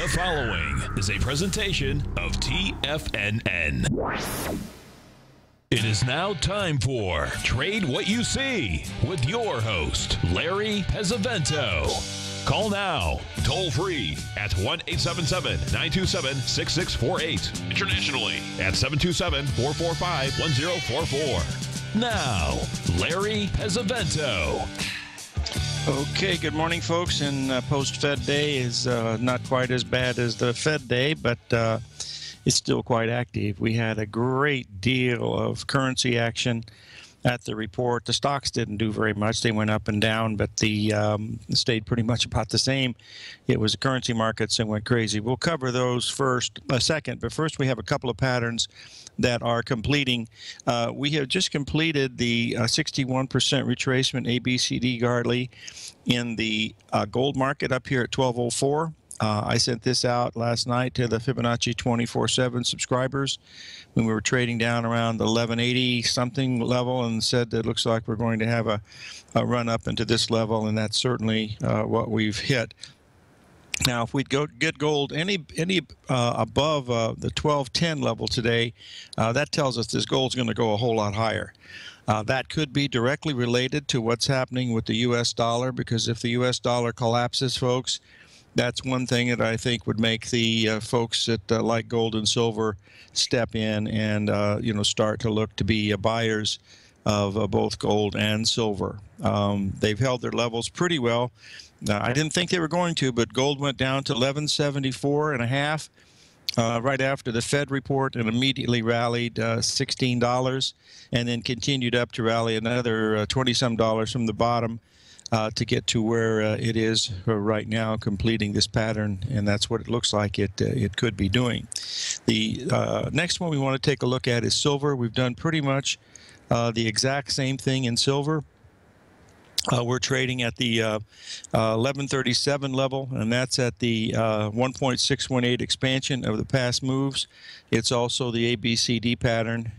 The following is a presentation of TFNN. It is now time for Trade What You See with your host, Larry Pesavento. Call now, toll free at 1-877-927-6648. Internationally at 727-445-1044. Now, Larry Pesavento. Okay, good morning, folks. And post-Fed day is not quite as bad as the Fed day, but it's still quite active. We had a great deal of currency action at the report. The stocks didn't do very much. They went up and down, but the stayed pretty much about the same. It was the currency markets that went crazy. We'll cover those second, but first we have a couple of patterns that are completing. We have just completed the 61% retracement ABCD Gartley in the gold market up here at 1204. I sent this out last night to the Fibonacci 24/7 subscribers when we were trading down around the 1180 something level, and said that it looks like we're going to have a run up into this level, and that's certainly what we've hit. Now, if we'd get gold any above the 1210 level today, that tells us this gold's going to go a whole lot higher. That could be directly related to what's happening with the U.S. dollar, because if the U.S. dollar collapses, folks, that's one thing that I think would make the folks that like gold and silver step in and start to look to be buyers of both gold and silver. They've held their levels pretty well. I didn't think they were going to, but gold went down to 1174.5 right after the Fed report and immediately rallied $16 and then continued up to rally another $20-some dollars from the bottom to get to where it is right now, completing this pattern, and that's what it looks like it could be doing. The next one we want to take a look at is silver. We've done pretty much the exact same thing in silver. We're trading at the 1137 level, and that's at the 1.618 expansion of the past moves. It's also the ABCD pattern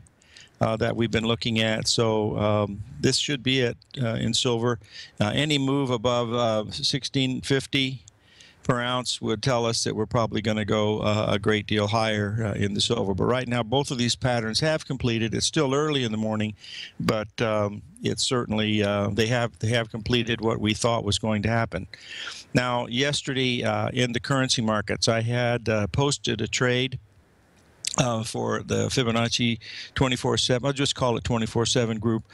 that we've been looking at. So this should be it in silver. Any move above 1650 per ounce would tell us that we're probably going to go a great deal higher in the silver. But right now, both of these patterns have completed. It's still early in the morning, but it's certainly they have completed what we thought was going to happen. Now, yesterday in the currency markets, I had posted a trade for the Fibonacci 24/7. I'll just call it 24/7 group,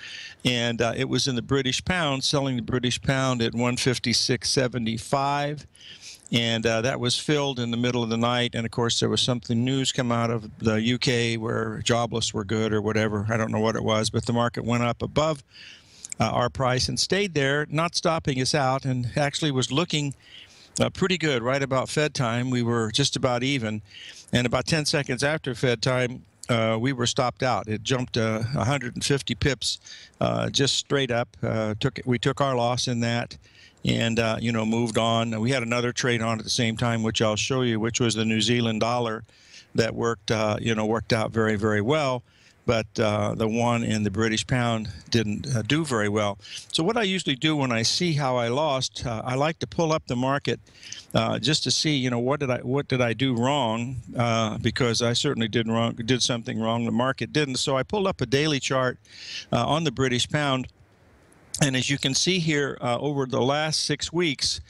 and it was in the British pound, selling the British pound at 156.75. And that was filled in the middle of the night. And, of course, there was something news come out of the UK where jobless were good or whatever. I don't know what it was, but the market went up above our price and stayed there, not stopping us out, and actually was looking pretty good right about Fed time. We were just about even. And about 10 seconds after Fed time, we were stopped out. It jumped 150 pips just straight up. We took our loss in that. And, moved on. We had another trade on at the same time, which I'll show you, which was the New Zealand dollar that worked out very, very well. But the one in the British pound didn't do very well. So what I usually do when I see how I lost, I like to pull up the market just to see, what did I do wrong? Because I certainly did something wrong. The market didn't. So I pulled up a daily chart on the British pound. And as you can see here, over the last 6 weeks,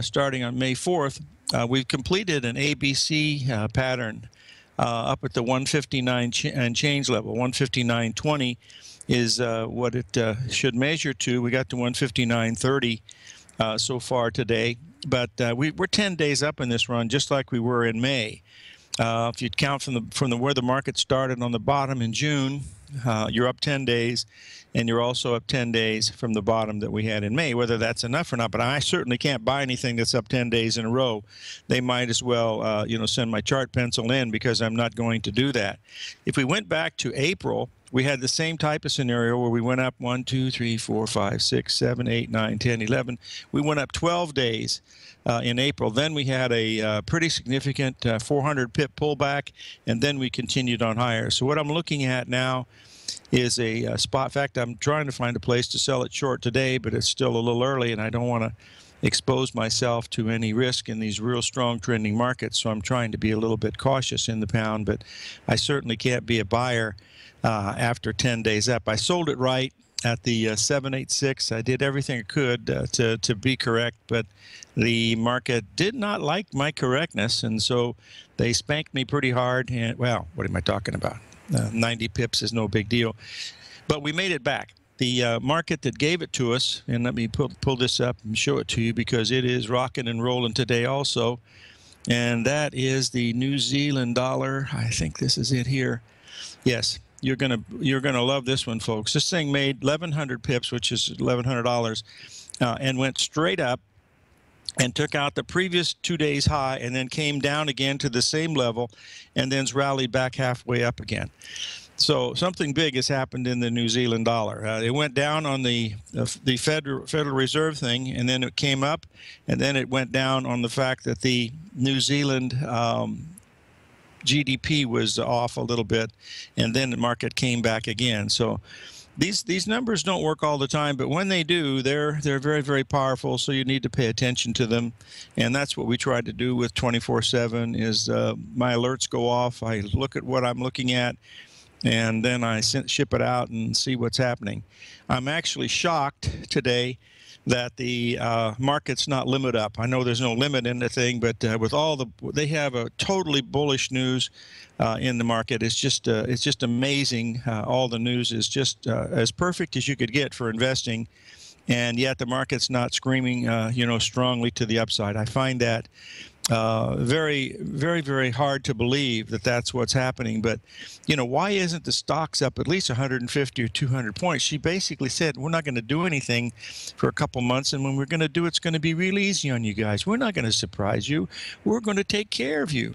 starting on May 4th, we've completed an ABC pattern up at the 159 and change level. 159.20 is what it should measure to. We got to 159.30 so far today. But we're 10 days up in this run, just like we were in May. If you count from where the market started on the bottom in June, you're up 10 days, and you're also up 10 days from the bottom that we had in May. Whether that's enough or not, but I certainly can't buy anything that's up 10 days in a row. They might as well, send my chart pencil in, because I'm not going to do that. If we went back to April, we had the same type of scenario where we went up 1, 2, 3, 4, 5, 6, 7, 8, 9, 10, 11. We went up 12 days in April. Then we had a pretty significant 400 pip pullback, and then we continued on higher. So what I'm looking at now is a spot. In fact, I'm trying to find a place to sell it short today, but it's still a little early, and I don't want to expose myself to any risk in these real strong trending markets. So I'm trying to be a little bit cautious in the pound, but I certainly can't be a buyer after 10 days up. I sold it right at the 786. I did everything I could to be correct, but the market did not like my correctness, and so they spanked me pretty hard. And well, what am I talking about? 90 pips is no big deal, but we made it back. The market that gave it to us, and let me pull this up and show it to you because it is rocking and rolling today also, and that is the New Zealand dollar. I think this is it here. Yes, you're gonna love this one, folks. This thing made 1,100 pips, which is $1,100, and went straight up and took out the previous 2 days high and then came down again to the same level and then's rallied back halfway up again. So something big has happened in the New Zealand dollar. It went down on the Federal Reserve thing, and then it came up, and then it went down on the fact that the New Zealand GDP was off a little bit, and then the market came back again. So these numbers don't work all the time, but when they do, they're very, very powerful, so you need to pay attention to them. And that's what we try to do with 24/7 is my alerts go off. I look at what I'm looking at, and then I ship it out and see what's happening. I'm actually shocked today that the market's not limit up. I know there's no limit in the thing, but with all they have a totally bullish news in the market. It's just amazing. All the news is just as perfect as you could get for investing, and yet the market's not screaming, strongly to the upside. I find that very, very, very hard to believe that that's what's happening. But, why isn't the stocks up at least 150 or 200 points? She basically said, we're not going to do anything for a couple months, and when we're going to do it's going to be real easy on you guys. We're not going to surprise you. We're going to take care of you.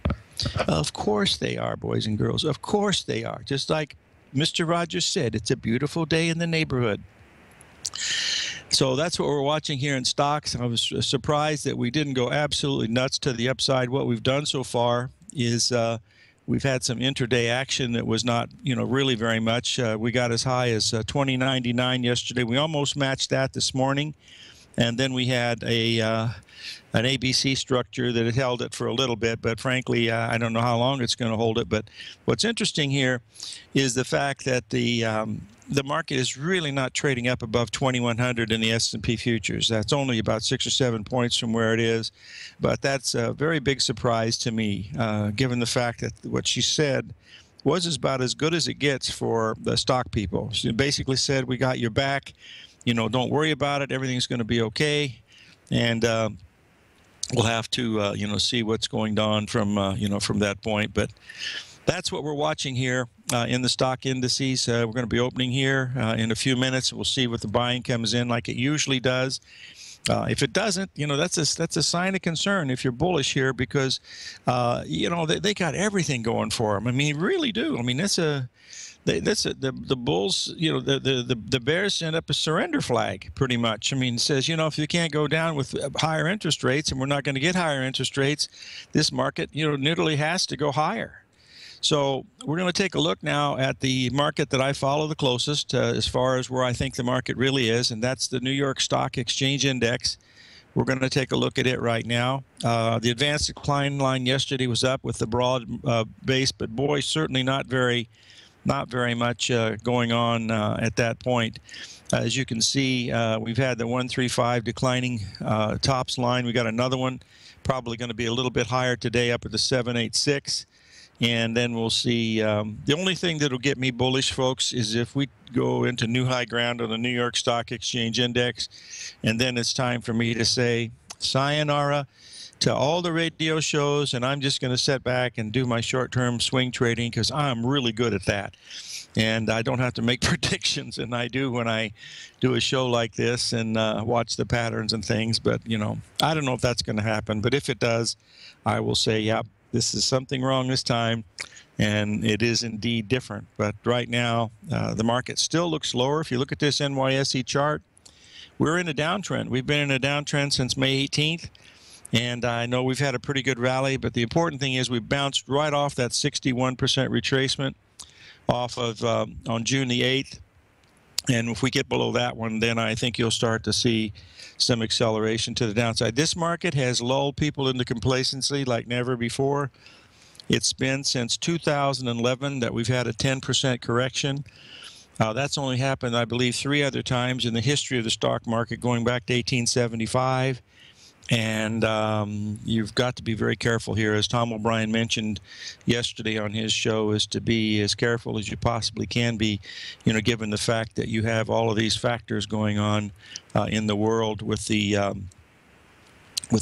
Of course they are, boys and girls. Of course they are. Just like Mr. Rogers said, it's a beautiful day in the neighborhood. So that's what we're watching here in stocks. I was surprised that we didn't go absolutely nuts to the upside. What we've done so far is we've had some intraday action that was not, really very much. We got as high as 20.99 yesterday. We almost matched that this morning. And then we had an ABC structure that had held it for a little bit, but frankly, I don't know how long it's going to hold it. But what's interesting here is the fact that the market is really not trading up above 2,100 in the S&P futures. That's only about 6 or 7 points from where it is, but that's a very big surprise to me, given the fact that what she said was about as good as it gets for the stock people. She basically said, we got your back. Don't worry about it. Everything's going to be okay, and we'll have to, see what's going on from, from that point. But that's what we're watching here in the stock indices. We're going to be opening here in a few minutes. We'll see what the buying comes in like it usually does. If it doesn't, that's a sign of concern if you're bullish here because, they got everything going for them. I mean, really do. I mean, the bulls, the bears sent up a surrender flag pretty much. I mean, it says, if you can't go down with higher interest rates, and we're not going to get higher interest rates, this market, literally has to go higher. So we're going to take a look now at the market that I follow the closest as far as where I think the market really is, and that's the New York Stock Exchange Index. We're going to take a look at it right now. The advanced decline line yesterday was up with the broad base, but boy, certainly not very much going on at that point. As you can see, we've had the 135 declining tops line. We got another one, probably going to be a little bit higher today, up at the 786. And then we'll see. The only thing that'll get me bullish, folks, is if we go into new high ground on the New York Stock Exchange Index, and then it's time for me to say sayonara to all the radio shows, and I'm just going to sit back and do my short-term swing trading because I'm really good at that. And I don't have to make predictions, and I do when I do a show like this and watch the patterns and things. But, I don't know if that's going to happen. But if it does, I will say, yep, this is something wrong this time, and it is indeed different. But right now, the market still looks lower. If you look at this NYSE chart, we're in a downtrend. We've been in a downtrend since May 18th. And I know we've had a pretty good rally, but the important thing is we bounced right off that 61% retracement off of on June the 8th. And if we get below that one, then I think you'll start to see some acceleration to the downside. This market has lulled people into complacency like never before. It's been since 2011 that we've had a 10% correction. That's only happened, I believe, 3 other times in the history of the stock market, going back to 1875. And you've got to be very careful here, as Tom O'Brien mentioned yesterday on his show, is to be as careful as you possibly can be, given the fact that you have all of these factors going on in the world with the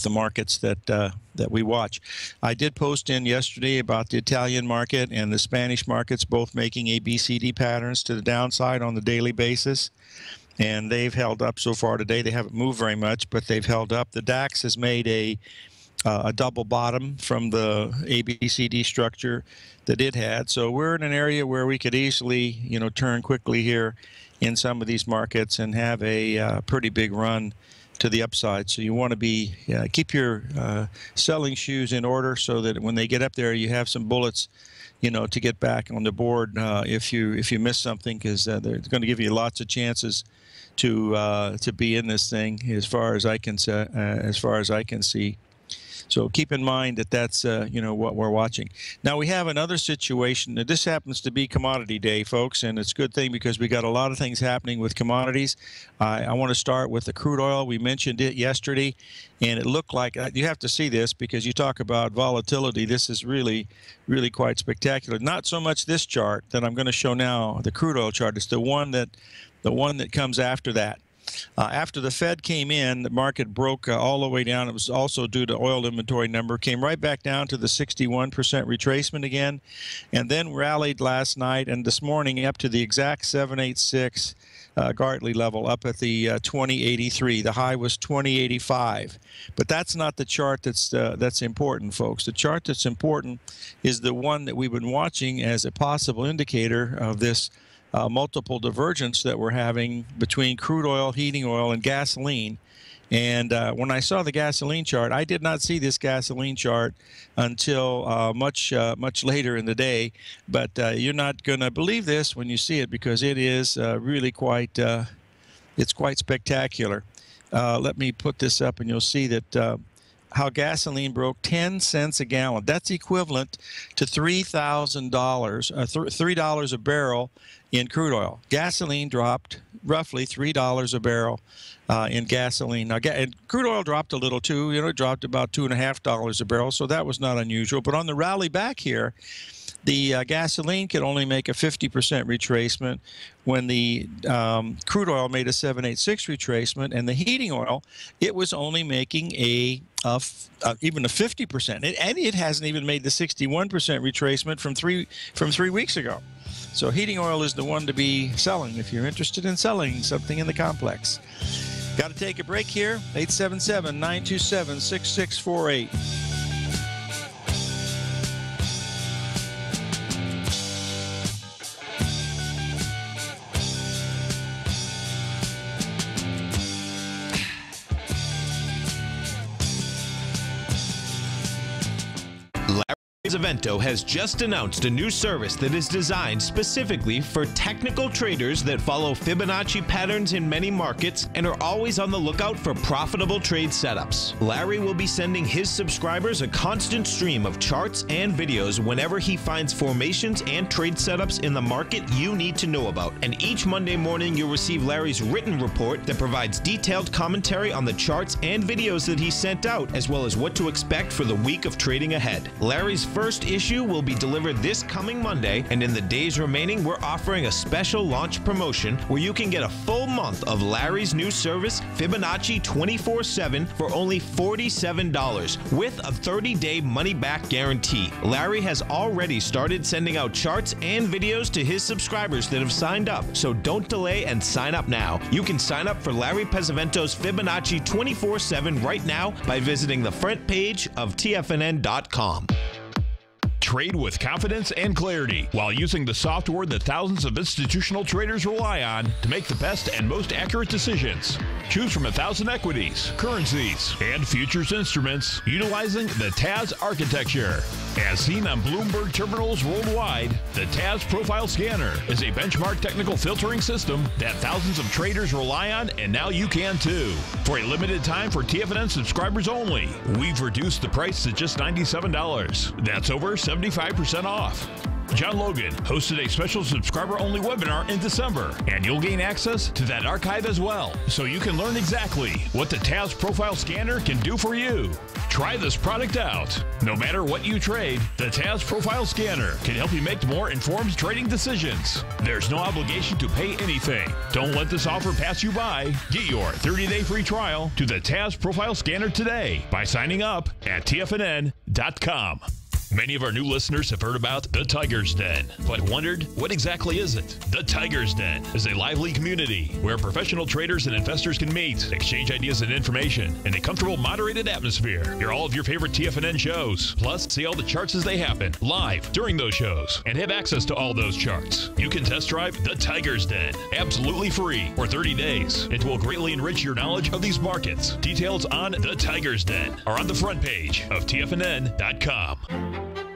markets that we watch. I did post in yesterday about the Italian market and the Spanish markets both making ABCD patterns to the downside on the daily basis. And they've held up so far today. They haven't moved very much, but they've held up. The DAX has made a double bottom from the ABCD structure that it had. So we're in an area where we could easily, turn quickly here in some of these markets and have a pretty big run to the upside. So you want to be keep your selling shoes in order so that when they get up there, you have some bullets, to get back on the board if you miss something, because they're going to give you lots of chances to be in this thing, as far as I can see. So keep in mind that that's what we're watching. Now we have another situation. This happens to be commodity day, folks, and it's a good thing because we got a lot of things happening with commodities. I want to start with the crude oil. We mentioned it yesterday, and it looked like you have to see this because you talk about volatility. This is really, really quite spectacular. Not so much this chart that I'm going to show now, the crude oil chart. It's the one that comes after that. After the Fed came in, the market broke all the way down. It was also due to oil inventory number. Came right back down to the 61% retracement again, and then rallied last night and this morning up to the exact 786 Gartley level, up at the 2083. The high was 2085. But that's not the chart that's important, folks. The chart that's important is the one that we've been watching as a possible indicator of this multiple divergence that we're having between crude oil, heating oil, and gasoline. And when I saw the gasoline chart, I did not see this gasoline chart until much later in the day. But you're not going to believe this when you see it, because it is really quite spectacular. Let me put this up, and you'll see that how gasoline broke 10 cents a gallon. That's equivalent to $3,000, $3 a barrel in crude oil. Gasoline dropped roughly $3 a barrel in gasoline. Now, and crude oil dropped a little too. It dropped about $2.50 a barrel, so that was not unusual. But on the rally back here, the gasoline could only make a 50% retracement when the crude oil made a 786 retracement, and the heating oil, it was only making even a 50%. And it hasn't even made the 61% retracement from three weeks ago. So heating oil is the one to be selling if you're interested in selling something in the complex. Got to take a break here. 877-927-6648. Pesavento has just announced a new service that is designed specifically for technical traders that follow Fibonacci patterns in many markets and are always on the lookout for profitable trade setups. Larry will be sending his subscribers a constant stream of charts and videos whenever he finds formations and trade setups in the market you need to know about. And each Monday morning you'll receive Larry's written report that provides detailed commentary on the charts and videos that he sent out, as well as what to expect for the week of trading ahead. Larry's first issue will be delivered this coming Monday, and in the days remaining, we're offering a special launch promotion where you can get a full month of Larry's new service, Fibonacci 24/7, for only $47 with a 30-day money-back guarantee. Larry has already started sending out charts and videos to his subscribers that have signed up, so don't delay and sign up now. You can sign up for Larry Pesavento's Fibonacci 24/7 right now by visiting the front page of TFNN.com. Trade with confidence and clarity while using the software that thousands of institutional traders rely on to make the best and most accurate decisions. Choose from 1,000 equities, currencies, and futures instruments utilizing the TAS architecture. As seen on Bloomberg terminals worldwide, the TAS Profile Scanner is a benchmark technical filtering system that thousands of traders rely on, and now you can too. For a limited time for TFNN subscribers only, we've reduced the price to just $97. That's over 75% off. John Logan hosted a special subscriber-only webinar in December, and you'll gain access to that archive as well, so you can learn exactly what the TAS Profile Scanner can do for you. Try this product out. No matter what you trade, the TAS Profile Scanner can help you make more informed trading decisions. There's no obligation to pay anything. Don't let this offer pass you by. Get your 30-day free trial to the TAS Profile Scanner today by signing up at TFNN.com. Many of our new listeners have heard about the Tiger's Den, but wondered, what exactly is it? The Tiger's Den is a lively community where professional traders and investors can meet, exchange ideas and information in a comfortable, moderated atmosphere. Hear all of your favorite TFNN shows, plus see all the charts as they happen live during those shows, and have access to all those charts. You can test drive the Tiger's Den absolutely free for 30 days. It will greatly enrich your knowledge of these markets. Details on the Tiger's Den are on the front page of TFNN.com.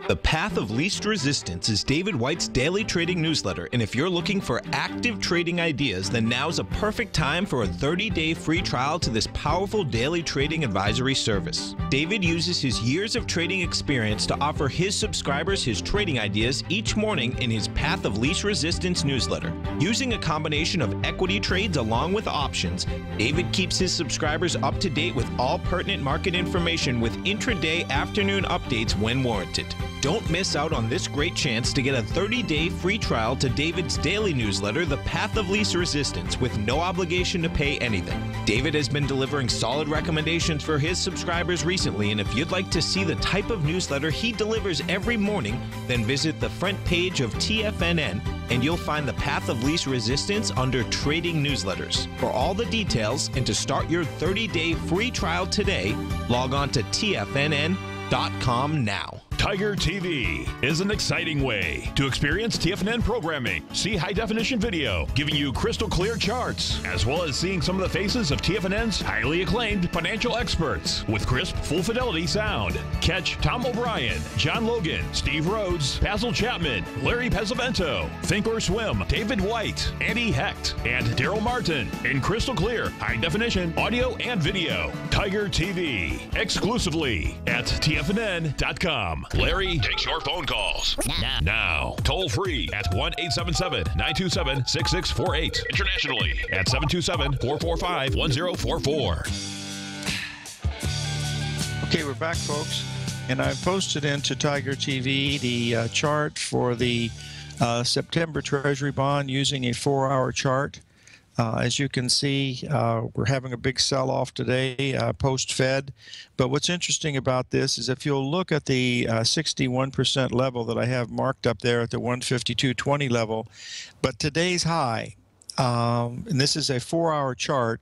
The Path of Least Resistance is David White's daily trading newsletter, and if you're looking for active trading ideas, then now's a perfect time for a 30-day free trial to this powerful daily trading advisory service. David uses his years of trading experience to offer his subscribers his trading ideas each morning in his Path of Least Resistance newsletter. Using a combination of equity trades along with options, David keeps his subscribers up to date with all pertinent market information with intraday afternoon updates when warranted. Don't miss out on this great chance to get a 30-day free trial to David's daily newsletter, The Path of Least Resistance, with no obligation to pay anything. David has been delivering solid recommendations for his subscribers recently, and if you'd like to see the type of newsletter he delivers every morning, then visit the front page of TFNN, and you'll find The Path of Least Resistance under Trading Newsletters. For all the details and to start your 30-day free trial today, log on to TFNN.com now. Tiger TV is an exciting way to experience TFNN programming. See high-definition video, giving you crystal clear charts, as well as seeing some of the faces of TFNN's highly acclaimed financial experts with crisp, full-fidelity sound. Catch Tom O'Brien, John Logan, Steve Rhodes, Basil Chapman, Larry Pesavento, Think or Swim, David White, Andy Hecht, and Daryl Martin in crystal clear, high-definition audio and video. Tiger TV, exclusively at TFNN.com. Larry takes your phone calls now. Toll free at 1-877-927-6648. Internationally at 727-445-1044. Okay, we're back, folks. And I've posted into Tiger TV the chart for the September Treasury bond using a 4-hour chart. As you can see, we're having a big sell-off today, post-Fed. But what's interesting about this is if you'll look at the 61% level that I have marked up there at the 152.20 level, but today's high, and this is a 4-hour chart,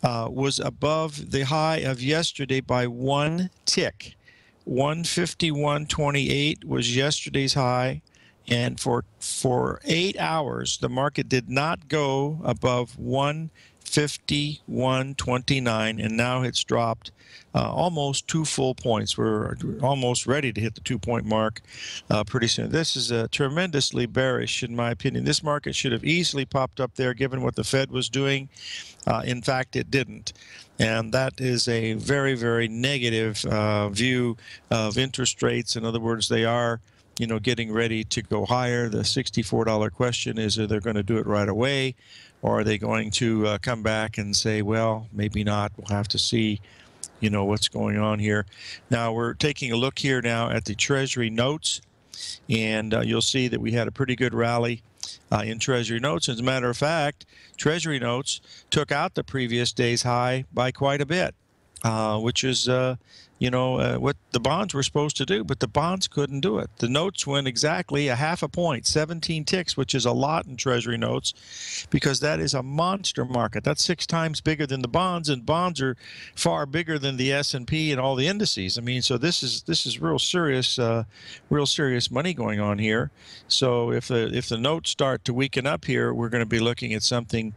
was above the high of yesterday by 1 tick. 151.28 was yesterday's high. And for 8 hours, the market did not go above 151.29, and now it's dropped almost 2 full points. We're almost ready to hit the 2-point mark pretty soon. This is tremendously bearish, in my opinion. This market should have easily popped up there, given what the Fed was doing. In fact, it didn't. And that is a very, very negative view of interest rates. In other words, they are getting ready to go higher. The $64 question is, are they going to do it right away, or are they going to come back and say, well, maybe not. We'll have to see, what's going on here. Now, we're taking a look here now at the Treasury notes, and you'll see that we had a pretty good rally in Treasury notes. As a matter of fact, Treasury notes took out the previous day's high by quite a bit, which is what the bonds were supposed to do, but the bonds couldn't do it. The notes went exactly a half a point, 17 ticks, which is a lot in Treasury notes, because that is a monster market. That's 6 times bigger than the bonds, and bonds are far bigger than the S&P and all the indices. I mean, so this is real serious money going on here. So if the notes start to weaken up here, we're going to be looking at something,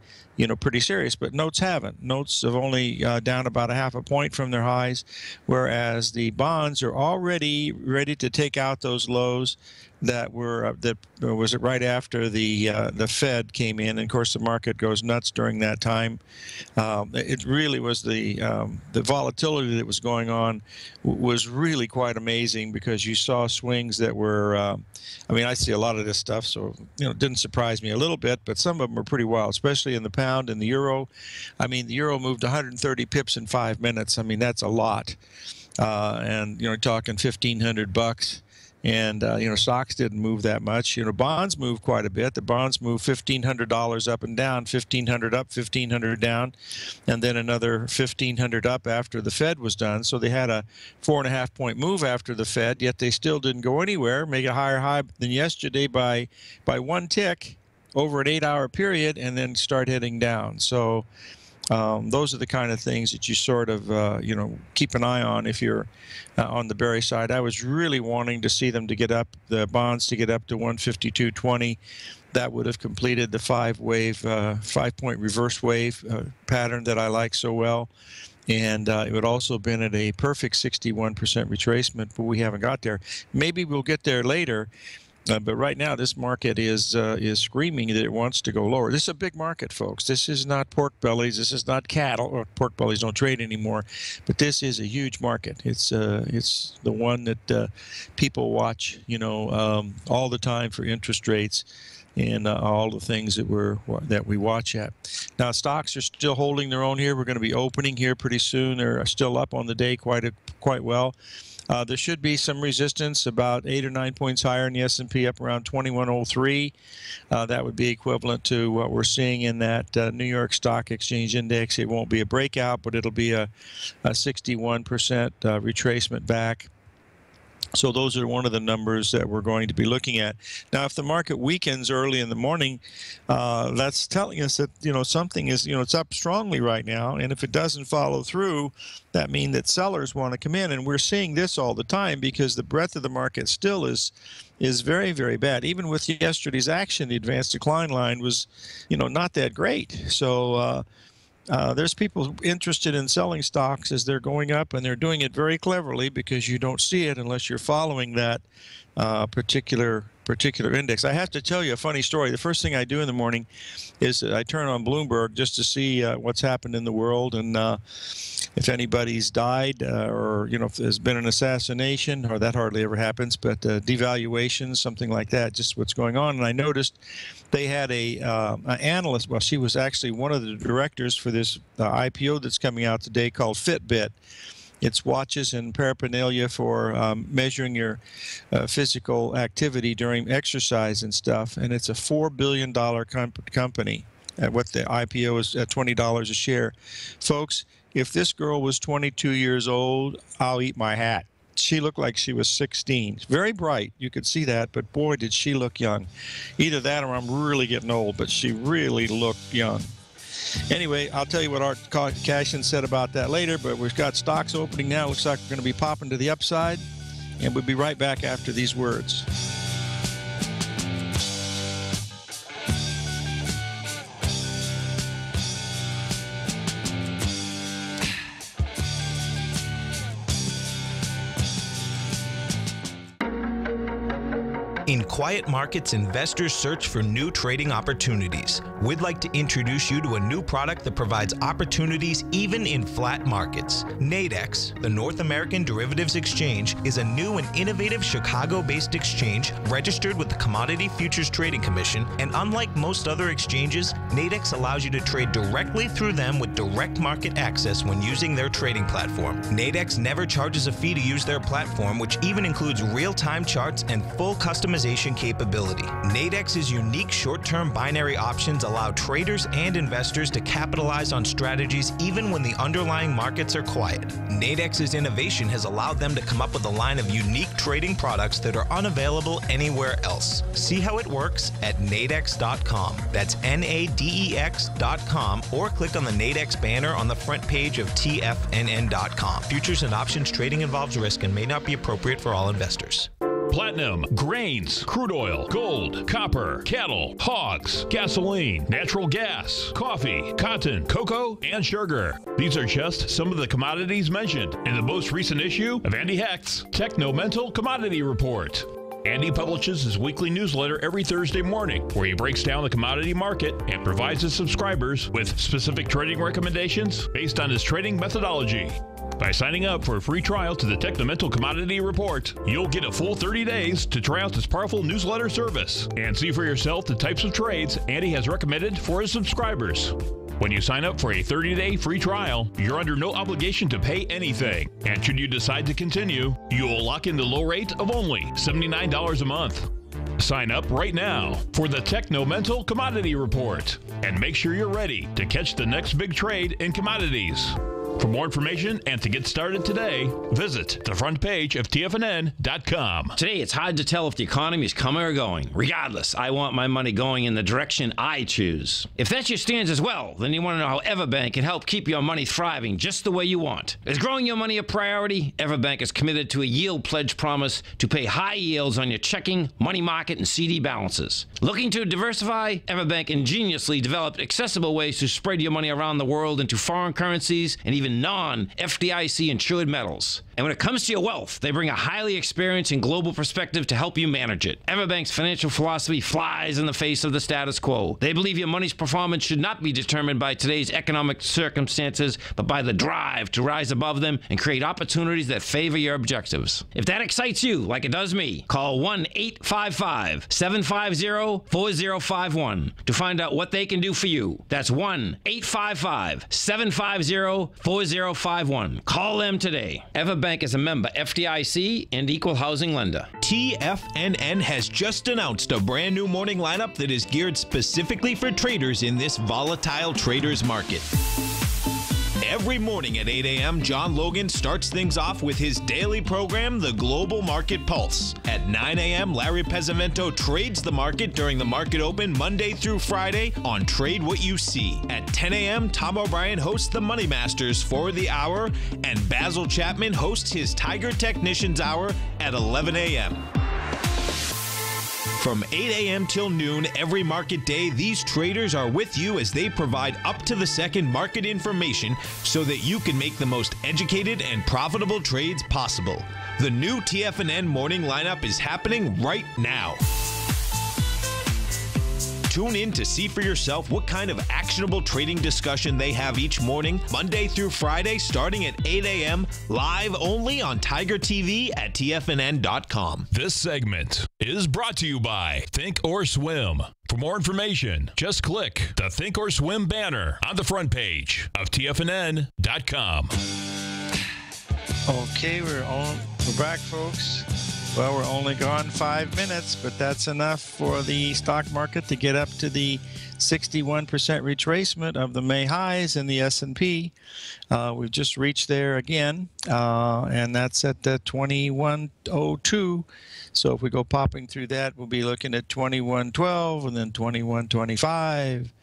pretty serious. But notes haven't. Notes have only down about a half a point from their highs, whereas the bonds are already ready to take out those lows that was right after the Fed came in. And of course, the market goes nuts during that time. It really was the volatility that was going on was really quite amazing, because you saw swings that were. I mean, I see a lot of this stuff, so it didn't surprise me a little bit. But some of them are pretty wild, especially in the pound and the euro. I mean, the euro moved 130 pips in 5 minutes. I mean, that's a lot. And you're talking $1,500. And, stocks didn't move that much. Bonds moved quite a bit. The bonds moved $1,500 up and down, $1,500 up, $1,500 down, and then another $1,500 up after the Fed was done. So they had a 4.5-point move after the Fed, yet they still didn't go anywhere, make a higher high than yesterday by 1 tick over an 8-hour period, and then start heading down. So those are the kind of things that you sort of, keep an eye on if you're on the bearish side. I was really wanting to see them to get up, the bonds to get up to 152.20. That would have completed the 5-point reverse wave pattern that I like so well. And it would also have been at a perfect 61% retracement, but we haven't got there. Maybe we'll get there later. But right now, this market is screaming that it wants to go lower. This is a big market, folks. This is not pork bellies. This is not cattle. Or pork bellies don't trade anymore. But this is a huge market. It's the one that people watch, all the time for interest rates and all the things that we watch at. Now, stocks are still holding their own here. We're going to be opening here pretty soon. They're still up on the day quite well. There should be some resistance about 8 or 9 points higher in the S&P, up around 2103. That would be equivalent to what we're seeing in that New York Stock Exchange Index. It won't be a breakout, but it'll be a 61% retracement back. So those are one of the numbers that we're going to be looking at. Now, if the market weakens early in the morning, that's telling us that, something is, it's up strongly right now. And if it doesn't follow through, that means that sellers want to come in. And we're seeing this all the time, because the breadth of the market still is very, very bad. Even with yesterday's action, the advanced decline line was, not that great. So there's people interested in selling stocks as they're going up, and they're doing it very cleverly, because you don't see it unless you're following that particular index. I have to tell you a funny story. The first thing I do in the morning is I turn on Bloomberg just to see what's happened in the world, and if anybody's died, or if there's been an assassination, or that hardly ever happens, but devaluation, something like that, just what's going on. And I noticed they had an analyst. Well, she was actually one of the directors for this IPO that's coming out today called Fitbit. It's watches and paraphernalia for measuring your physical activity during exercise and stuff. And it's a $4 billion company. What the IPO is at $20 a share. Folks, if this girl was 22 years old, I'll eat my hat. She looked like she was 16. Very bright. You could see that, but boy, did she look young. Either that or I'm really getting old, but she really looked young. Anyway, I'll tell you what Art Cashin said about that later, but we've got stocks opening now. Looks like we're going to be popping to the upside, and we'll be right back after these words. In quiet markets, investors search for new trading opportunities. We'd like to introduce you to a new product that provides opportunities even in flat markets. Nadex, the North American Derivatives Exchange, is a new and innovative Chicago-based exchange registered with the Commodity Futures Trading Commission, and unlike most other exchanges, Nadex allows you to trade directly through them with direct market access when using their trading platform. Nadex never charges a fee to use their platform, which even includes real-time charts and full customization capability. Nadex's unique short-term binary options allow traders and investors to capitalize on strategies even when the underlying markets are quiet. Nadex's innovation has allowed them to come up with a line of unique trading products that are unavailable anywhere else. See how it works at nadex.com. That's NADEX.com, or click on the Nadex banner on the front page of TFNN.com. Futures and options trading involves risk and may not be appropriate for all investors. Platinum, grains, crude oil, gold, copper, cattle, hogs, gasoline, natural gas, coffee, cotton, cocoa, and sugar. These are just some of the commodities mentioned in the most recent issue of Andy Hecht's Techno-Mental Commodity Report. Andy publishes his weekly newsletter every Thursday morning, where he breaks down the commodity market and provides his subscribers with specific trading recommendations based on his trading methodology. By signing up for a free trial to the Techno-Mental Commodity Report, you'll get a full 30 days to try out this powerful newsletter service and see for yourself the types of trades Andy has recommended for his subscribers. When you sign up for a 30-day free trial, you're under no obligation to pay anything. And should you decide to continue, you will lock in the low rate of only $79 a month. Sign up right now for the Techno-Mental Commodity Report and make sure you're ready to catch the next big trade in commodities. For more information and to get started today, visit the front page of TFNN.com. Today, it's hard to tell if the economy is coming or going. Regardless, I want my money going in the direction I choose. If that's your stance as well, then you want to know how Everbank can help keep your money thriving just the way you want. Is growing your money a priority? Everbank is committed to a yield pledge promise to pay high yields on your checking, money market, and CD balances. Looking to diversify? Everbank ingeniously developed accessible ways to spread your money around the world into foreign currencies and even non-FDIC insured metals. And when it comes to your wealth, they bring a highly experienced and global perspective to help you manage it. Everbank's financial philosophy flies in the face of the status quo. They believe your money's performance should not be determined by today's economic circumstances, but by the drive to rise above them and create opportunities that favor your objectives. If that excites you, like it does me, call 1-855-750-4051 to find out what they can do for you. That's 1-855-750-4051. Call them today. Everbank is a member FDIC and equal housing lender. TFNN has just announced a brand new morning lineup that is geared specifically for traders in this volatile traders market. Every morning at 8 a.m., John Logan starts things off with his daily program, The Global Market Pulse. At 9 a.m., Larry Pesavento trades the market during the market open Monday through Friday on Trade What You See. At 10 a.m., Tom O'Brien hosts the Money Masters for the hour, and Basil Chapman hosts his Tiger Technicians Hour at 11 a.m. From 8 a.m. till noon every market day, these traders are with you as they provide up-to-the-second market information so that you can make the most educated and profitable trades possible. The new TFNN morning lineup is happening right now. Tune in to see for yourself what kind of actionable trading discussion they have each morning, Monday through Friday, starting at 8 a.m., live only on Tiger TV at TFNN.com. This segment is brought to you by Think or Swim. For more information, just click the Think or Swim banner on the front page of TFNN.com. Okay, we're back, folks. Well, we're only gone 5 minutes, but that's enough for the stock market to get up to the 61% retracement of the May highs in the S&P. We've just reached there again, and that's at 2102. So if we go popping through that, we'll be looking at 2112 and then 2125.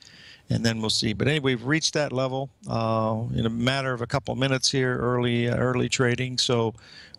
And then we'll see. But anyway, we've reached that level in a matter of a couple minutes here, early trading. So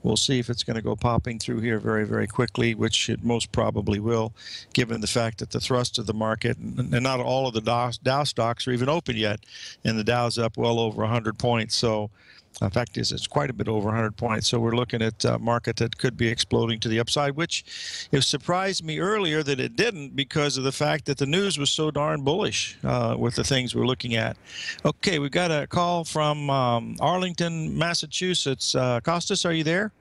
we'll see if it's going to go popping through here very, very quickly, which it most probably will, given the fact that the thrust of the market, and not all of the Dow stocks are even open yet, and the Dow's up well over 100 points. So the fact is, it's quite a bit over 100 points. So we're looking at a market that could be exploding to the upside, which it surprised me earlier that it didn't because of the fact that the news was so darn bullish with the things we're looking at. Okay, we've got a call from Arlington, Massachusetts. Costas, are you there?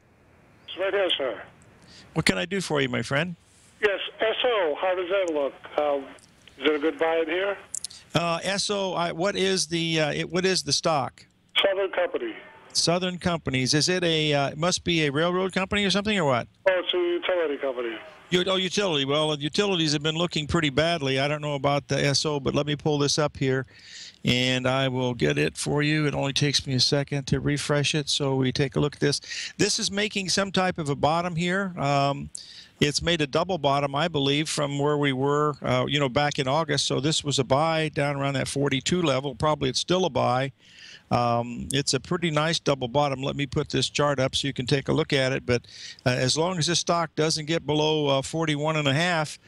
It's right here, sir. What can I do for you, my friend? Yes, SO, how does that look? Is it a good buy in here? SO, what is the stock? Southern Company. Southern Companies. Is it it must be a railroad company or something, or what? Oh, it's utility company. Utility. Well, utilities have been looking pretty badly. I don't know about the SO, but let me pull this up here, and I will get it for you. It only takes me a second to refresh it, so we take a look at this. This is making some type of a bottom here. It's made a double bottom, I believe, from where we were, back in August. So this was a buy down around that 42 level. Probably it's still a buy. It's a pretty nice double bottom. Let me put this chart up so you can take a look at it. But as long as this stock doesn't get below 41.5,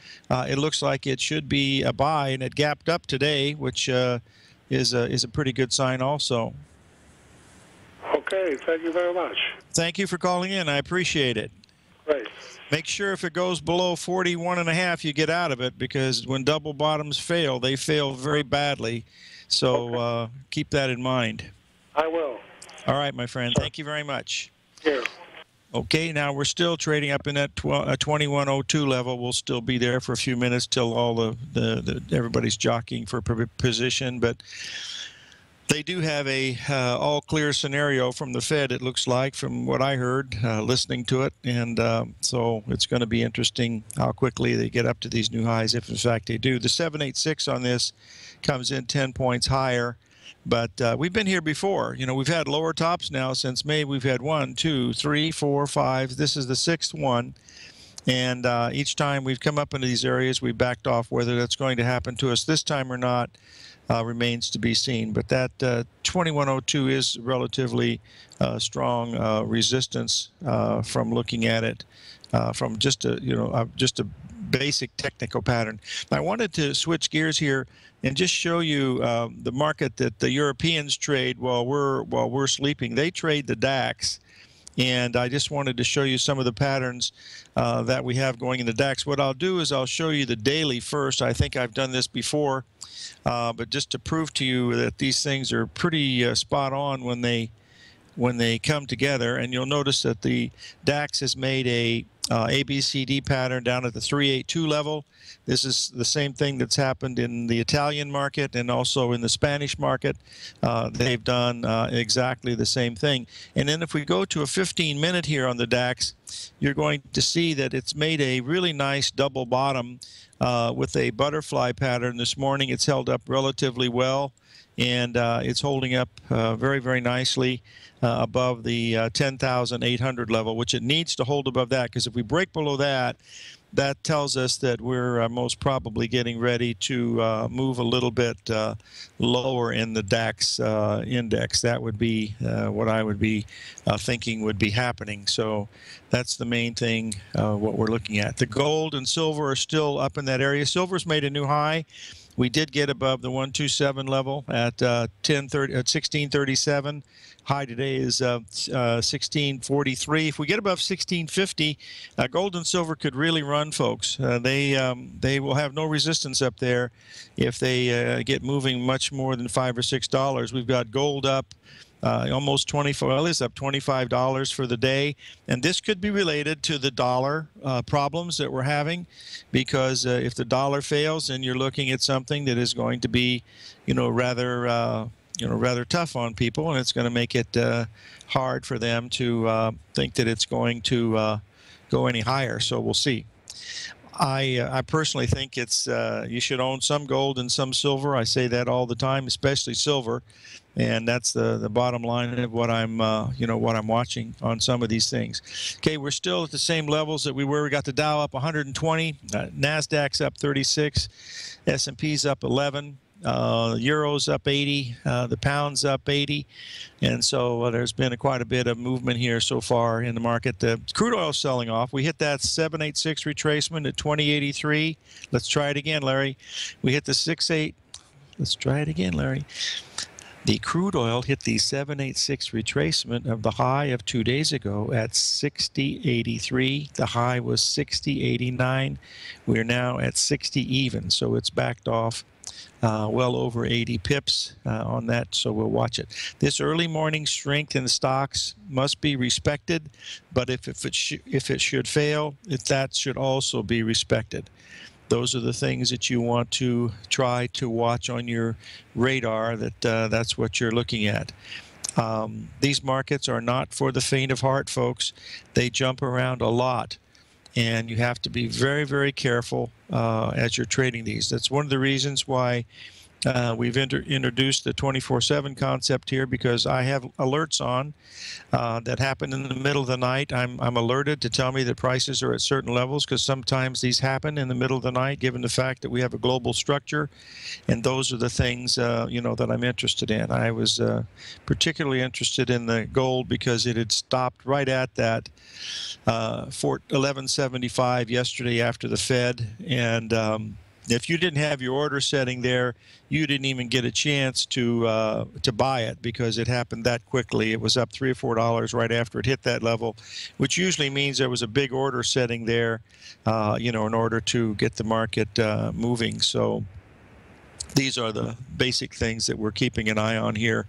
it looks like it should be a buy, and it gapped up today, which is a pretty good sign also. Okay, thank you very much. Thank you for calling in. I appreciate it. Great. Make sure if it goes below 41.5, you get out of it, because when double bottoms fail, they fail very badly. So keep that in mind. I will. All right, my friend. Thank you very much. Here. Okay, now we're still trading up in that 2102 level. We'll still be there for a few minutes till all everybody's jockeying for position, but they do have a all clear scenario from the Fed, it looks like, from what I heard listening to it. And so it's going to be interesting how quickly they get up to these new highs, if in fact they do. The 786 on this comes in 10 points higher. But we've been here before. We've had lower tops now since May. We've had 1, 2, 3, 4, 5. This is the 6th one. And each time we've come up into these areas, we backed off. Whether that's going to happen to us this time or not remains to be seen. But that 2102 is relatively strong resistance from looking at it from just a basic technical pattern. I wanted to switch gears here and just show you the market that the Europeans trade while we're sleeping. They trade the DAX, and I just wanted to show you some of the patterns that we have going in the DAX. What I'll do is I'll show you the daily first. I think I've done this before, but just to prove to you that these things are pretty spot on when they come together. And you'll notice that the DAX has made a ABCD pattern down at the 382 level. This is the same thing that's happened in the Italian market and also in the Spanish market. They've done exactly the same thing. And then if we go to a 15-minute here on the DAX, you're going to see that it's made a really nice double bottom with a butterfly pattern. This morning it's held up relatively well, and it's holding up very, very nicely above the 10,800 level, which it needs to hold above that, because if we break below that, that tells us that we're most probably getting ready to move a little bit lower in the DAX index. That would be what I would be thinking would be happening. So that's the main thing, what we're looking at. The gold and silver are still up in that area. Silver's made a new high. We did get above the 127 level at 1637. High today is 1643. If we get above 1650, gold and silver could really run, folks. They will have no resistance up there if they get moving much more than $5 or $6. We've got gold up almost 24. Well, it's up $25 for the day, and this could be related to the dollar problems that we're having, because if the dollar fails, then you're looking at something that is going to be, rather tough on people, and it's going to make it hard for them to think that it's going to go any higher. So we'll see. I personally think it's you should own some gold and some silver. I say that all the time, especially silver, and that's the bottom line of what I'm what I'm watching on some of these things. Okay, we're still at the same levels that we were. We got the Dow up 120, Nasdaq's up 36, S&P's up 11. Euro's up 80, the pound's up 80, and so there's been quite a bit of movement here so far in the market. The crude oil's selling off. We hit that 786 retracement at 2083. Let's try it again, Larry. We hit the 68. Let's try it again, Larry. The crude oil hit the 786 retracement of the high of 2 days ago at 60.83. The high was 60.89. We're now at 60 even, so it's backed off well over 80 pips on that, so we'll watch it. This early morning strength in the stocks must be respected, but if it should fail, that should also be respected. Those are the things that you want to try to watch on your radar, that's what you're looking at. These markets are not for the faint of heart, folks. They jump around a lot. and you have to be very, very careful as you're trading these. That's one of the reasons why we've introduced the 24/7 concept here, because I have alerts on that happen in the middle of the night. I'm alerted to tell me that prices are at certain levels, because sometimes these happen in the middle of the night, given the fact that we have a global structure, and those are the things that I'm interested in. I was particularly interested in the gold because it had stopped right at that 1175 yesterday after the Fed, and if you didn't have your order setting there, you didn't even get a chance to buy it, because it happened that quickly. It was up $3 or $4 right after it hit that level, which usually means there was a big order setting there, in order to get the market moving. So these are the basic things that we're keeping an eye on here,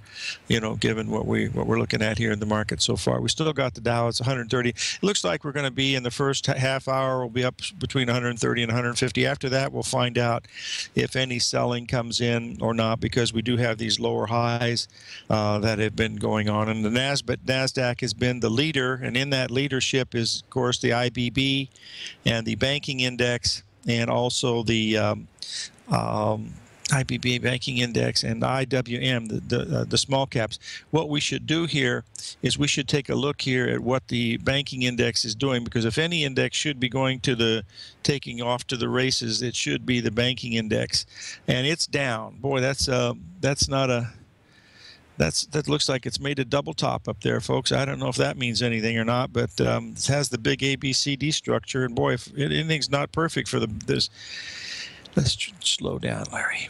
given what we're looking at here in the market so far. We still got the Dow, it's 130. It looks like we're going to be in the first half hour, we'll be up between 130 and 150. After that, we'll find out if any selling comes in or not, because we do have these lower highs that have been going on. And the NASDAQ has been the leader, and in that leadership is, of course, the IBB and the banking index, and also the IBB Banking Index and IWM, the small caps. What we should do here is we should take a look here at what the banking index is doing, because if any index should be going to taking off to the races, it should be the banking index, and it's down. Boy, that looks like it's made a double top up there, folks. I don't know if that means anything or not, but it has the big ABCD structure, and boy, if anything's not perfect for this. Let's slow down, Larry.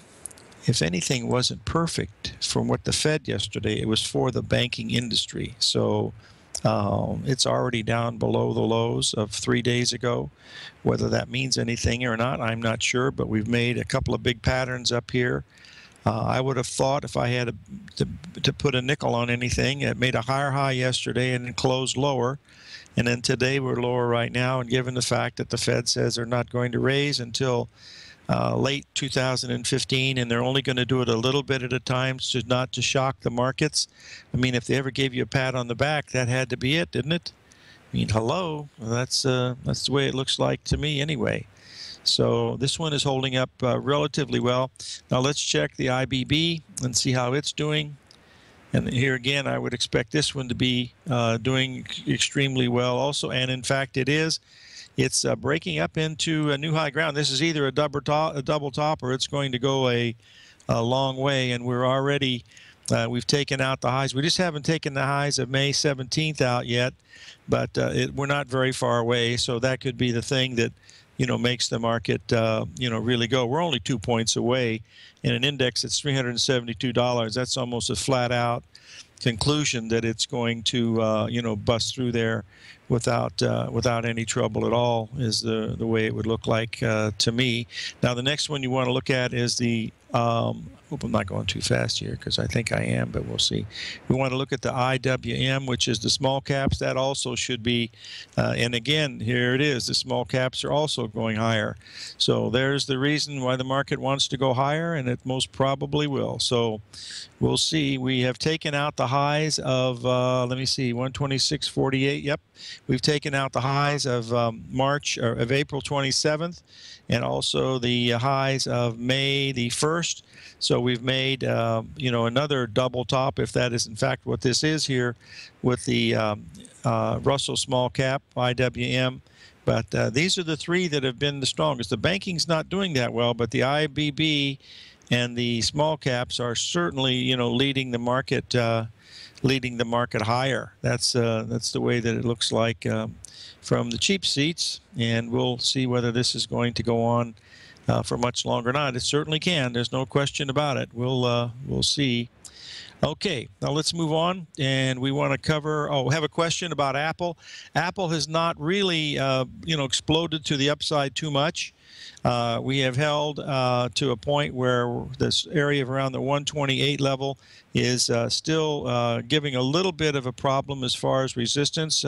If anything wasn't perfect from what the Fed yesterday, it was for the banking industry. So it's already down below the lows of 3 days ago. Whether that means anything or not, I'm not sure, but we've made a couple of big patterns up here. I would have thought, if I had to put a nickel on anything, it made a higher high yesterday and then closed lower. And then today we're lower right now, and given the fact that the Fed says they're not going to raise until late 2015, and they're only going to do it a little bit at a time, so not to shock the markets. I mean, if they ever gave you a pat on the back, that had to be it, didn't it? I mean, hello, that's the way it looks like to me anyway. So this one is holding up relatively well. Now let's check the IBB and see how it's doing. And here again, I would expect this one to be doing extremely well also, and in fact it is. It's breaking up into a new high ground. This is either a double top, or it's going to go a long way. And we're already, we've taken out the highs. We just haven't taken the highs of May 17th out yet, but we're not very far away. So that could be the thing that, makes the market, really go. We're only 2 points away in an index that's $372. That's almost a flat out conclusion that it's going to, bust through there without any trouble at all, is the way it would look like to me. Now the next one you want to look at is the hope I'm not going too fast here, because I think I am, but we'll see. We want to look at the IWM, which is the small caps. That also should be, and again, here it is. The small caps are also going higher. So there's the reason why the market wants to go higher, and it most probably will. So we'll see. We have taken out the highs of, let me see, 126.48. Yep. We've taken out the highs of of April 27th, and also the highs of May the 1st. So we've made, another double top, if that is in fact what this is here, with the Russell Small Cap, IWM. But these are the three that have been the strongest. The banking's not doing that well, but the IBB and the small caps are certainly, leading the market higher. That's the way that it looks like from the cheap seats, and we'll see whether this is going to go on for much longer or not. It certainly can. There's no question about it. We'll see. Okay, now let's move on, and we want to cover. Have a question about Apple. Apple has not really, exploded to the upside too much. We have held to a point where this area of around the 128 level is still giving a little bit of a problem as far as resistance.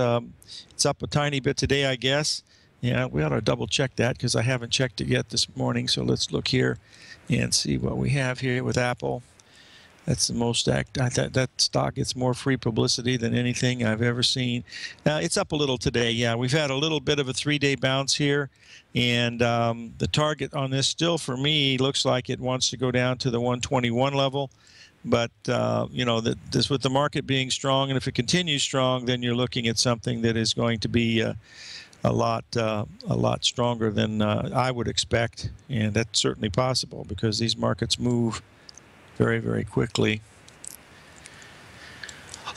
It's up a tiny bit today, I guess. Yeah, we ought to double check that, because I haven't checked it yet this morning. So let's look here and see what we have here with Apple. That's the most that stock gets more free publicity than anything I've ever seen. It's up a little today. Yeah, we've had a little bit of a 3-day bounce here, and the target on this still for me looks like it wants to go down to the 121 level. But you know, this with the market being strong, and if it continues strong, then you're looking at something that is going to be a lot stronger than I would expect, and that's certainly possible because these markets move very, very quickly.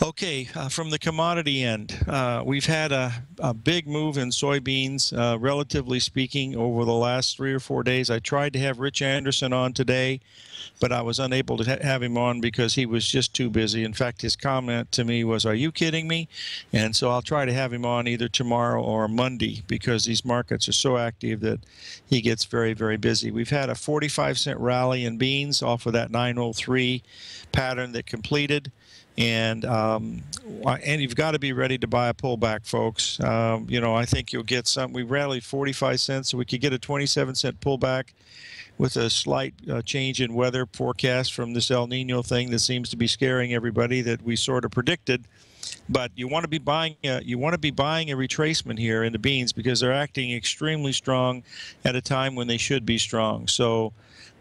Okay, from the commodity end, we've had a big move in soybeans, relatively speaking, over the last 3 or 4 days. I tried to have Rich Anderson on today, but I was unable to have him on because he was just too busy. In fact, his comment to me was, "Are you kidding me?" And so I'll try to have him on either tomorrow or Monday because these markets are so active that he gets very, very busy. We've had a 45-cent rally in beans off of that 903 pattern that completed. And you've got to be ready to buy a pullback, folks. You know, I think you'll get some. We rallied 45 cents, so we could get a 27-cent pullback with a slight change in weather forecast from this El Nino thing that seems to be scaring everybody that we sort of predicted. But you want to be buying a retracement here in the beans because they're acting extremely strong at a time when they should be strong. So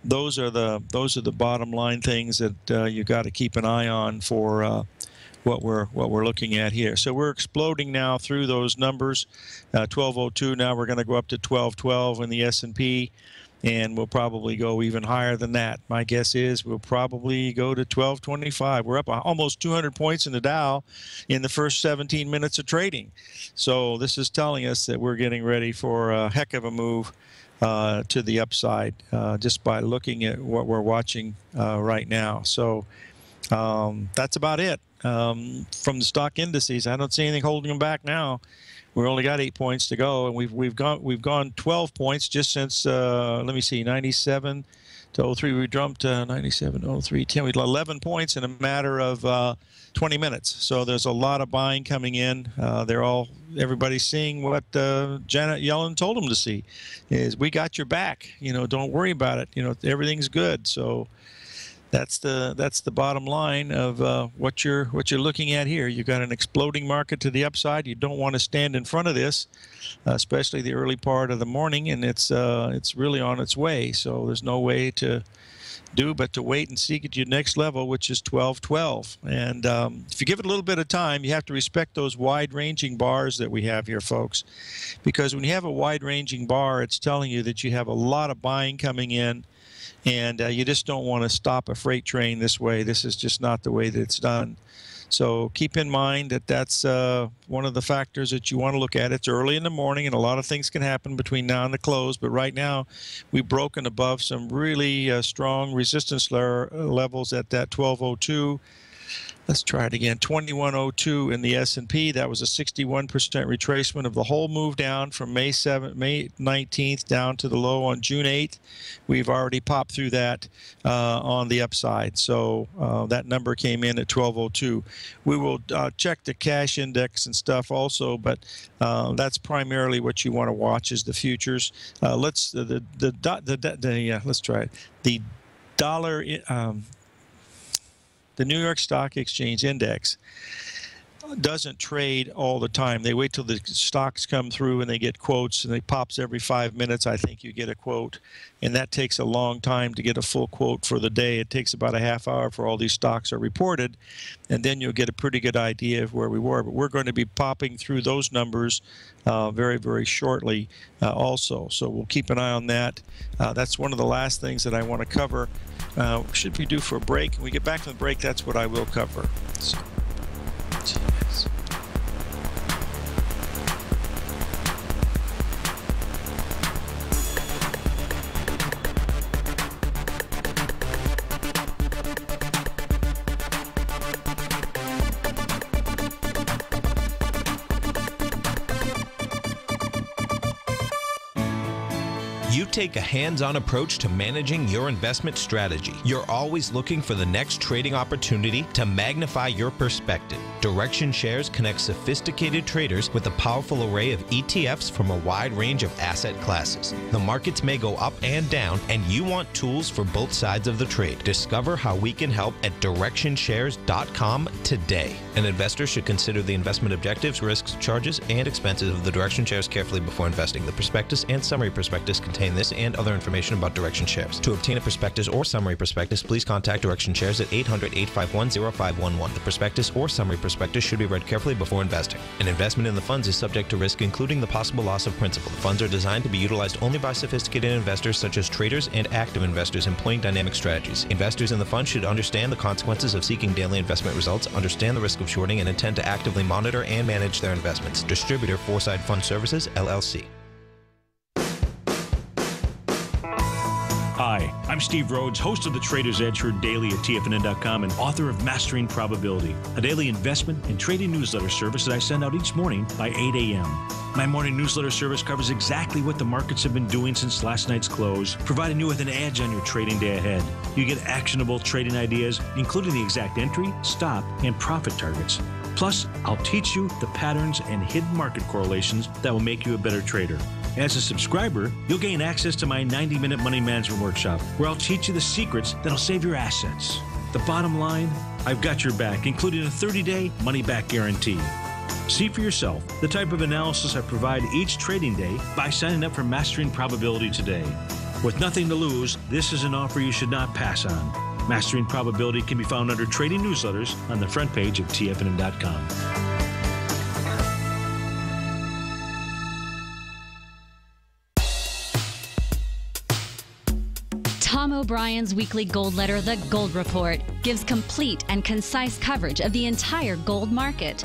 those are the bottom line things that you got to keep an eye on for what we're looking at here. So we're exploding now through those numbers. 1202. Now we're going to go up to 1212 in the S&P. And we'll probably go even higher than that. My guess is we'll probably go to 1225. We're up almost 200 points in the Dow in the first 17 minutes of trading. So this is telling us that we're getting ready for a heck of a move to the upside just by looking at what we're watching right now. So that's about it. From the stock indices, I don't see anything holding them back now. We've only got 8 points to go, and we've gone 12 points just since let me see, 97 to 03. We jumped 97, 03, 10. We had 11 points in a matter of 20 minutes. So there's a lot of buying coming in. Everybody's seeing what Janet Yellen told them to see, is we got your back. You know, don't worry about it. You know, everything's good. So that's the bottom line of what you're looking at here. You've got an exploding market to the upside. You don't want to stand in front of this, especially the early part of the morning, and it's really on its way. So there's no way to do but to wait and seek at your next level, which is 1212. And if you give it a little bit of time, you have to respect those wide-ranging bars that we have here, folks, because when you have a wide-ranging bar, it's telling you that you have a lot of buying coming in. And you just don't want to stop a freight train this way. This is just not the way that it's done. So keep in mind that that's one of the factors that you want to look at. It's early in the morning, and a lot of things can happen between now and the close. But right now, we've broken above some really strong resistance levels at that 1202. Let's try it again. 2102 in the S&P. That was a 61% retracement of the whole move down from May 19th down to the low on June 8th. We've already popped through that on the upside. So that number came in at 1202. We will check the cash index and stuff also, but that's primarily what you want to watch is the futures. Let's try it. The dollar. The New York Stock Exchange Index doesn't trade all the time. They wait till the stocks come through and they get quotes, and it pops every 5 minutes. I think you get a quote, and that takes a long time to get a full quote for the day. It takes about a half hour for all these stocks are reported, and then you'll get a pretty good idea of where we were. But we're going to be popping through those numbers very, very shortly also. So we'll keep an eye on that. That's one of the last things that I want to cover. Should be due for a break. When we get back from the break, that's what I will cover. So, see you guys. take a hands-on approach to managing your investment strategy. You're always looking for the next trading opportunity to magnify your perspective. Direction Shares connects sophisticated traders with a powerful array of ETFs from a wide range of asset classes. The markets may go up and down, and you want tools for both sides of the trade. Discover how we can help at DirectionShares.com today. An investor should consider the investment objectives, risks, charges, and expenses of the Direction Shares carefully before investing. The prospectus and summary prospectus contain this and other information about Direction Shares. To obtain a prospectus or summary prospectus, please contact Direction Shares at 800-851-0511. The prospectus or summary prospectus should be read carefully before investing. An investment in the funds is subject to risk, including the possible loss of principal. The funds are designed to be utilized only by sophisticated investors such as traders and active investors employing dynamic strategies. Investors in the fund should understand the consequences of seeking daily investment results, understand the risk of shorting, and intend to actively monitor and manage their investments. Distributor Foreside Fund Services, LLC. Hi, I'm Steve Rhodes, host of the Trader's Edge, heard daily at TFNN.com and author of Mastering Probability, a daily investment and trading newsletter service that I send out each morning by 8 a.m. My morning newsletter service covers exactly what the markets have been doing since last night's close, providing you with an edge on your trading day ahead. You get actionable trading ideas, including the exact entry, stop, and profit targets. Plus, I'll teach you the patterns and hidden market correlations that will make you a better trader. As a subscriber, you'll gain access to my 90-minute money management workshop, where I'll teach you the secrets that'll save your assets. The bottom line, I've got your back, including a 30-day money-back guarantee. See for yourself the type of analysis I provide each trading day by signing up for Mastering Probability today. With nothing to lose, this is an offer you should not pass on. Mastering Probability can be found under Trading Newsletters on the front page of TFNN.com. Tom O'Brien's weekly gold letter, The Gold Report, gives complete and concise coverage of the entire gold market.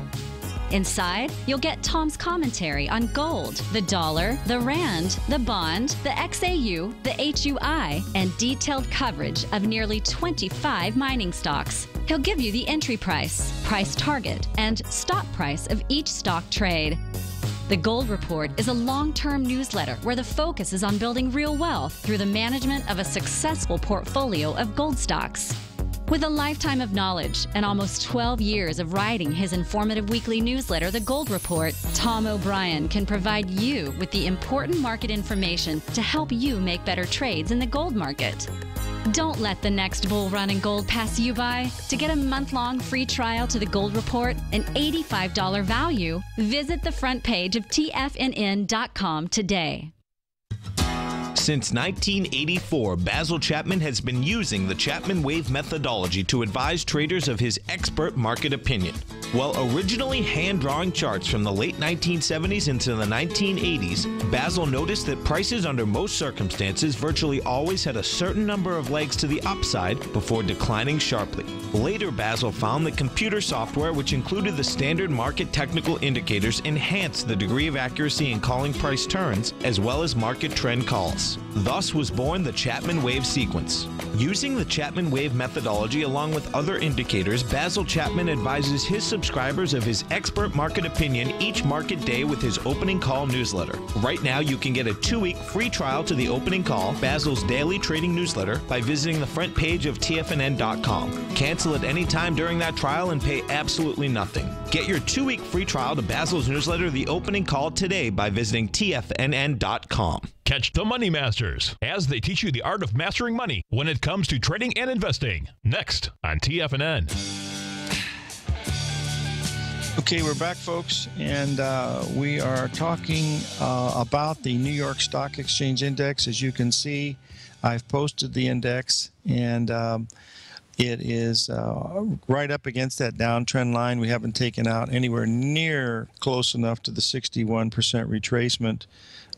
Inside, you'll get Tom's commentary on gold, the dollar, the rand, the bond, the XAU, the HUI, and detailed coverage of nearly 25 mining stocks. He'll give you the entry price, price target, and stop price of each stock trade. The Gold Report is a long-term newsletter where the focus is on building real wealth through the management of a successful portfolio of gold stocks. With a lifetime of knowledge and almost 12 years of writing his informative weekly newsletter, The Gold Report, Tom O'Brien can provide you with the important market information to help you make better trades in the gold market. Don't let the next bull run in gold pass you by. To get a month-long free trial to The Gold Report, an $85 value, visit the front page of TFNN.com today. Since 1984, Basil Chapman has been using the Chapman Wave methodology to advise traders of his expert market opinion. While originally hand-drawing charts from the late 1970s into the 1980s, Basil noticed that prices under most circumstances virtually always had a certain number of legs to the upside before declining sharply. Later, Basil found that computer software, which included the standard market technical indicators, enhanced the degree of accuracy in calling price turns, as well as market trend calls. Thus was born the Chapman Wave sequence. Using the Chapman Wave methodology along with other indicators, Basil Chapman advises his subscribers of his expert market opinion each market day with his opening call newsletter. Right now, you can get a 2-week free trial to the opening call, Basil's daily trading newsletter, by visiting the front page of TFNN.com. Cancel at any time during that trial and pay absolutely nothing. Get your 2-week free trial to Basil's newsletter, The Opening Call, today by visiting TFNN.com. Catch the Money Masters as they teach you the art of mastering money when it comes to trading and investing. Next on TFNN. Okay, we're back, folks, and we are talking about the New York Stock Exchange Index. As you can see, I've posted the index, and it is right up against that downtrend line. We haven't taken out anywhere near close enough to the 61% retracement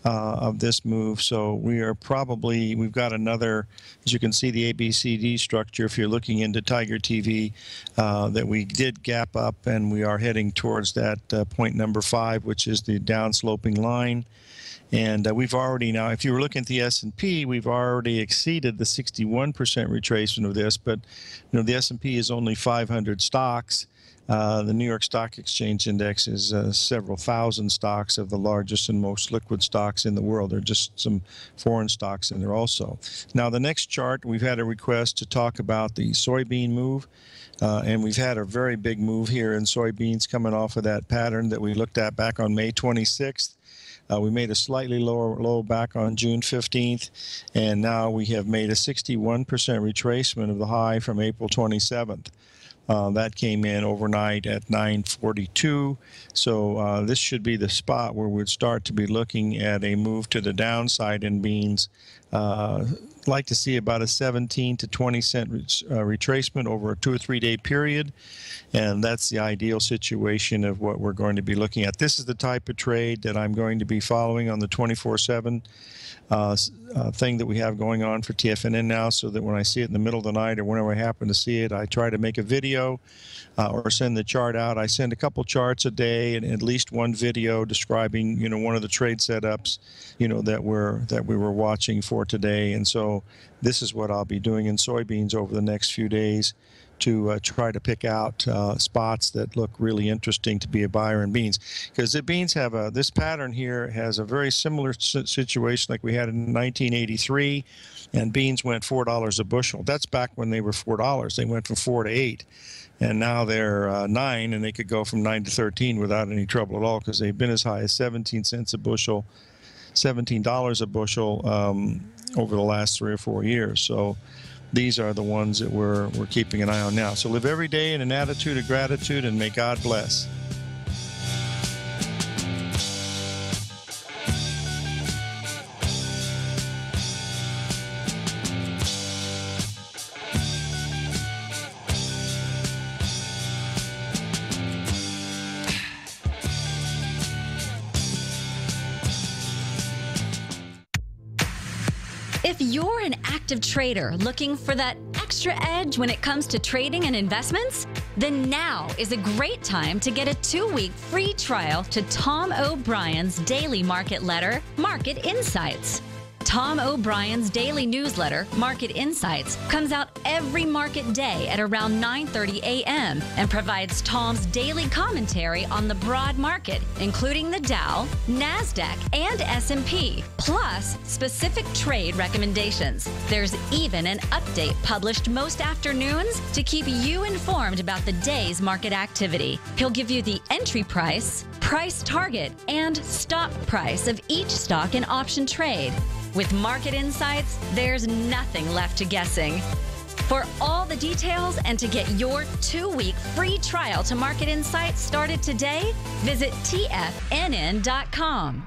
of this move. So we are probably, we've got another, as you can see, the ABCD structure, if you're looking into Tiger TV, that we did gap up, and we are heading towards that point number 5, which is the downsloping line. And we've already now, if you were looking at the S&P, we've already exceeded the 61% retracement of this, but you know, the S&P is only 500 stocks. The New York Stock Exchange Index is several thousand stocks of the largest and most liquid stocks in the world. There are just some foreign stocks in there also. Now, the next chart, we've had a request to talk about the soybean move. And we've had a very big move here in soybeans coming off of that pattern that we looked at back on May 26th. We made a slightly lower low back on June 15th, and now we have made a 61% retracement of the high from April 27th. That came in overnight at 942. So this should be the spot where we'd start to be looking at a move to the downside in beans. Like to see about a 17 to 20 cent retracement over a 2 or 3 day period, and that's the ideal situation of what we're going to be looking at. This is the type of trade that I'm going to be following on the 24/7 thing that we have going on for TFNN now, so that when I see it in the middle of the night or whenever I happen to see it, I try to make a video or send the chart out. I send a couple charts a day and at least one video describing, one of the trade setups, that we were watching for today. And so this is what I'll be doing in soybeans over the next few days to try to pick out spots that look really interesting to be a buyer in beans. Because the beans have this pattern here has a very similar situation like we had in 1983, and beans went $4 a bushel. That's back when they were $4. They went from 4 to 8. And now they're 9, and they could go from 9 to 13 without any trouble at all, because they've been as high as 17 cents a bushel, $17 a bushel over the last 3 or 4 years. So these are the ones that we're keeping an eye on now. So live every day in an attitude of gratitude, and may God bless. If you're an active trader looking for that extra edge when it comes to trading and investments, then now is a great time to get a 2-week free trial to Tom O'Brien's daily market letter, Market Insights. Tom O'Brien's daily newsletter, Market Insights, comes out every market day at around 9:30 a.m. and provides Tom's daily commentary on the broad market, including the Dow, NASDAQ, and S&P, plus specific trade recommendations. There's even an update published most afternoons to keep you informed about the day's market activity. He'll give you the entry price, price target, and stop price of each stock and option trade. With Market Insights, there's nothing left to guessing. For all the details and to get your 2-week free trial to Market Insights started today, visit TFNN.com.